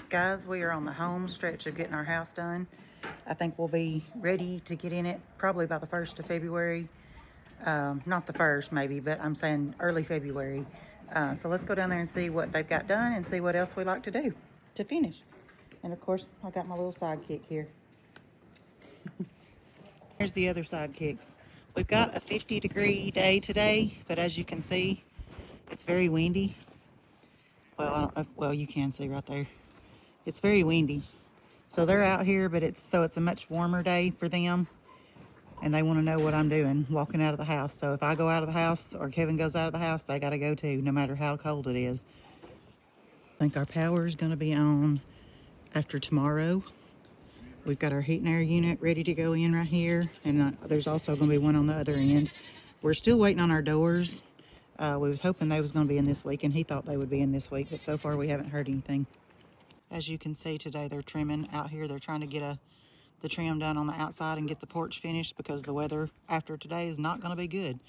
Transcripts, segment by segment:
Guys, we are on the home stretch of getting our house done. I think we'll be ready to get in it probably by the 1st of February. Not the 1st maybe, but I'm saying early February. So let's go down there and see what they've got done and see what else we like to do to finish. And of course, I got my little sidekick here. Here's the other sidekicks. We've got a 50-degree day today, but as you can see, it's very windy. Well, I don't know, well, you can see right there. It's very windy. So they're out here, but it's a much warmer day for them. And they want to know what I'm doing walking out of the house. So if I go out of the house or Kevin goes out of the house, they got to go too, no matter how cold it is. I think our power is going to be on after tomorrow. We've got our heat and air unit ready to go in right here. And there's also going to be one on the other end. We're still waiting on our doors. We was hoping they was going to be in this week, and he thought they would be in this week. But so far we haven't heard anything. As you can see today, they're trimming out here. They're trying to get the trim done on the outside and get the porch finished because the weather after today is not going to be good.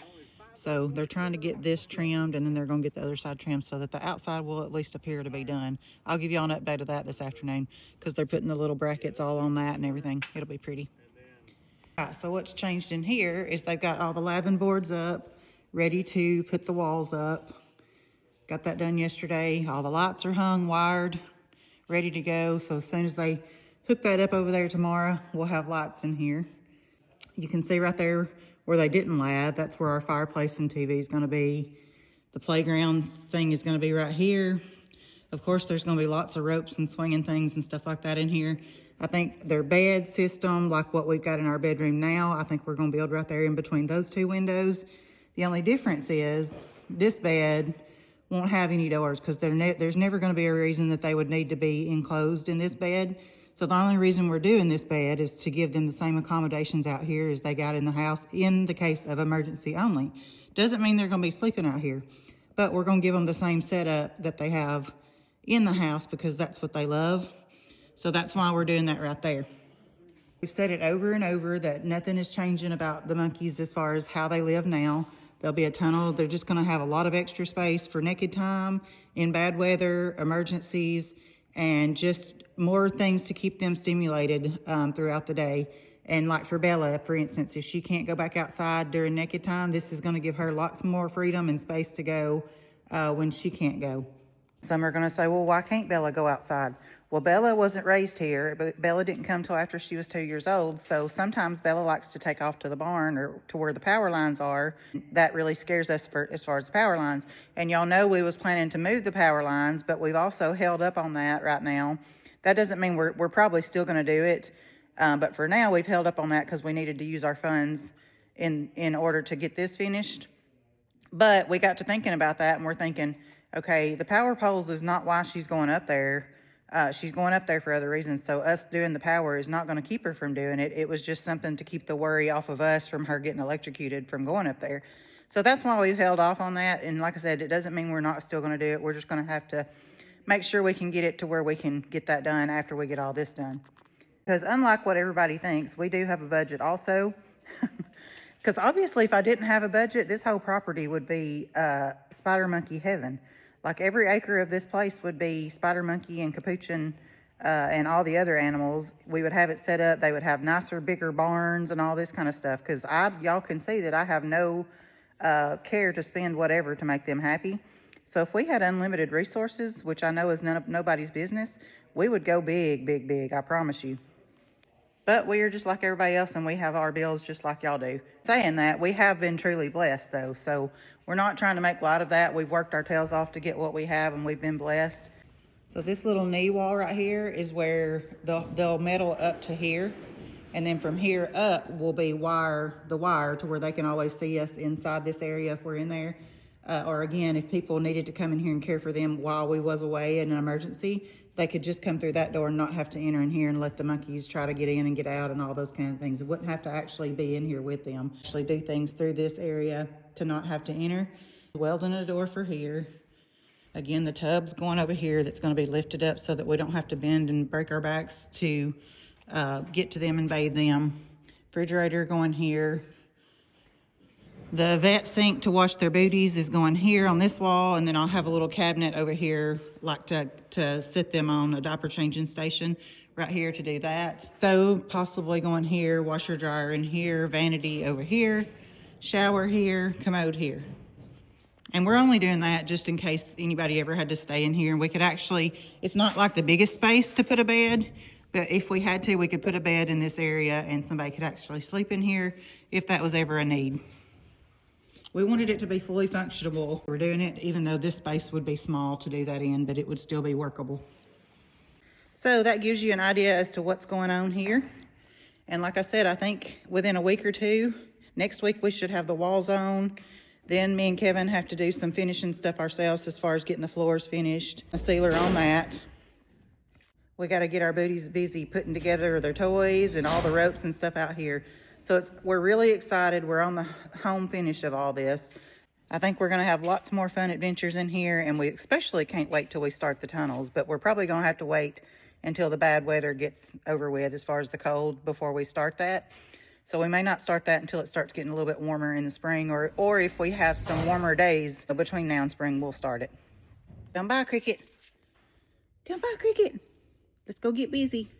So they're trying to get this trimmed, and then they're going to get the other side trimmed so that the outside will at least appear to be done. I'll give you all an update of that this afternoon because they're putting the little brackets all on that and everything. It'll be pretty. All right, so what's changed in here is they've got all the lathing boards up, ready to put the walls up. Got that done yesterday. All the lights are hung, wired, ready to go. So as soon as they hook that up over there tomorrow, we'll have lights in here. You can see right there where they didn't lath, that's where our fireplace and TV is going to be. The playground thing is going to be right here. Of course, there's going to be lots of ropes and swinging things and stuff like that in here. I think their bed system, like what we've got in our bedroom now, I think we're going to build right there in between those two windows. The only difference is this bed won't have any doors because there's never going to be a reason that they would need to be enclosed in this bed. So the only reason we're doing this bed is to give them the same accommodations out here as they got in the house in the case of emergency only. Doesn't mean they're going to be sleeping out here, but we're going to give them the same setup that they have in the house because that's what they love. So that's why we're doing that right there. We've said it over and over that nothing is changing about the monkeys as far as how they live now. There'll be a tunnel. They're just going to have a lot of extra space for naked time, in bad weather, emergencies, and just more things to keep them stimulated throughout the day. And like for Bella, for instance, if she can't go back outside during naked time, this is going to give her lots more freedom and space to go when she can't go. Some are going to say, well, why can't Bella go outside? Well, Bella wasn't raised here, but Bella didn't come till after she was 2 years old. So sometimes Bella likes to take off to the barn or to where the power lines are. That really scares us as far as the power lines. And y'all know we was planning to move the power lines, but we've also held up on that right now. That doesn't mean we're probably still going to do it. But for now, we've held up on that because we needed to use our funds in order to get this finished. But we got to thinking about that, and we're thinking, okay, the power poles is not why she's going up there. She's going up there for other reasons. So us doing the power is not going to keep her from doing it. It was just something to keep the worry off of us from her getting electrocuted from going up there. So that's why we've held off on that. And like I said, it doesn't mean we're not still going to do it. We're just going to have to make sure we can get it to where we can get that done after we get all this done. Because unlike what everybody thinks, we do have a budget also. Because obviously if I didn't have a budget, this whole property would be spider monkey heaven. Like every acre of this place would be spider monkey and capuchin and all the other animals. We would have it set up. They would have nicer, bigger barns and all this kind of stuff. Because y'all can see that I have no care to spend whatever to make them happy. So if we had unlimited resources, which I know is nobody's business, we would go big, big, big. I promise you. But we are just like everybody else, and we have our bills just like y'all do. Saying that, we have been truly blessed, though. So we're not trying to make light of that. We've worked our tails off to get what we have, and we've been blessed. So this little knee wall right here is where they'll metal up to here. And then from here up will be the wire to where they can always see us inside this area if we're in there. Or again, if people needed to come in here and care for them while we was away in an emergency, they could just come through that door and not have to enter in here and let the monkeys try to get in and get out and all those kind of things. It wouldn't have to actually be in here with them. Actually do things through this area to not have to enter. Welding a door for here. Again, the tub's going over here that's going to be lifted up so that we don't have to bend and break our backs to get to them and bathe them. Refrigerator going here. The vet sink to wash their booties is going here on this wall, and then I'll have a little cabinet over here like to sit them on, a diaper changing station right here to do that. Stove possibly going here, washer dryer in here, vanity over here, shower here, commode here. And we're only doing that just in case anybody ever had to stay in here. And we could actually, it's not like the biggest space to put a bed, but if we had to, we could put a bed in this area and somebody could actually sleep in here if that was ever a need. We wanted it to be fully functional. We're doing it even though this space would be small to do that in, but it would still be workable. So that gives you an idea as to what's going on here. And like I said, I think within a week or two, next week we should have the walls on. Then me and Kevin have to do some finishing stuff ourselves as far as getting the floors finished. A sealer on that. We got to get our booties busy putting together their toys and all the ropes and stuff out here. So we're really excited. We're on the home finish of all this. I think we're going to have lots more fun adventures in here, and we especially can't wait till we start the tunnels, but we're probably going to have to wait until the bad weather gets over with as far as the cold before we start that. So we may not start that until it starts getting a little bit warmer in the spring, or if we have some warmer days between now and spring, we'll start it. Come by, Cricket. Come by, Cricket. Let's go get busy.